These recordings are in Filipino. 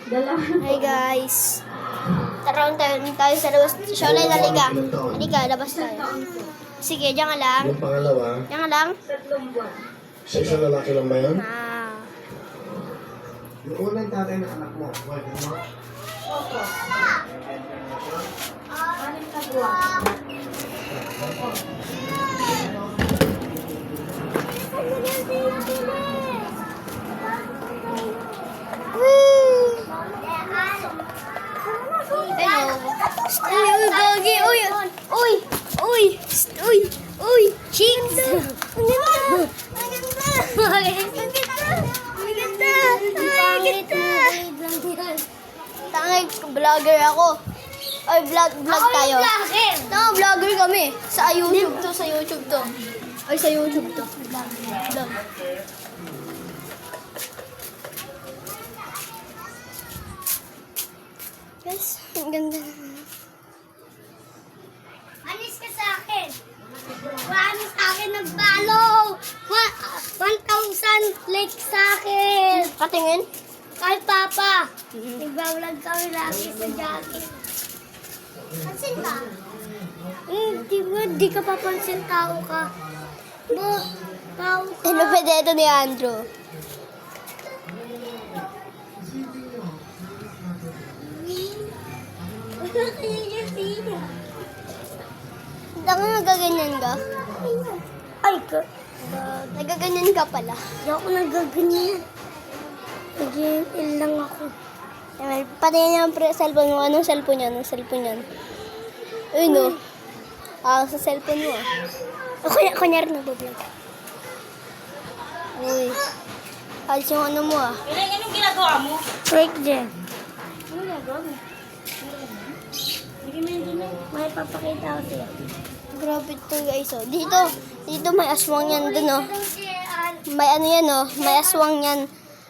Hi guys. Taroon tayo sa labas. Sholay, halika. Halika, labas tayo. Sige, diyan ka lang. Yung pangalawa, Diyan ka lang. sa isang lalaki lang ba yun? Ah. Yung unang tatay ng anak mo. Wife mo? Hello. Uy, gagi. Uy. Uy. Uy. Uy. Uy. Chicks. Ang ganda. Ang ganda. Ang ganda. Ang ganda. Tangay, vlogger ako. Ay, vlog tayo. Tama, vlogger kami. Sa YouTube to, sa YouTube to. Ay, sa YouTube to. Vlog. Guys, ang ganda. Anis ka sa akin. Anis sa akin nag-follow. 1,000 likes sa akin. Patingin. Kay Papa. Nagbablog kami lagi sa jacket. Pansin ka? Di ka papansin, tao ka. Tao ka. Ano pa dito ni Andrew? Wala kaya niya siya. Saan ka nagaganyan ka? Ay ka. Nagaganyan ka pala. Hindi ako nagaganyan. Nag-iil lang ako. Patingin niya ang cellphone mo. Anong cellphone yan? Anong cellphone yan? Uy, no. Sa cellphone mo. Kunyari nag-vlog. Uy. Alis yung ano mo Anong ginagawa mo? Break din. Ano nagawa mo? May papakita ko sa'yo. Grabe to guys, oh. Dito may aswang yan dun, oh. May ano yan, oh. May aswang yan.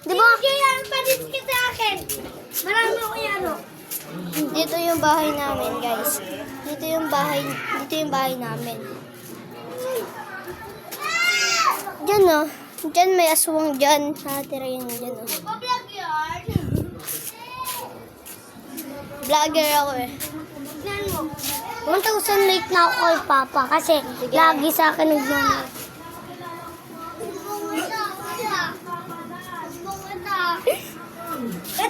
Di ba? Kaya panis ka sa akin. Marami ako yan, oh. Dito yung bahay namin, guys. Dito yung bahay namin. Diyan, oh. Diyan may aswang dyan. Tira yan dyan, oh. Pablog yan. Vlogger ako, eh. Tignan mo. 1,000 like na ako kay Papa kasi lagi sa akin nag-donate. Ano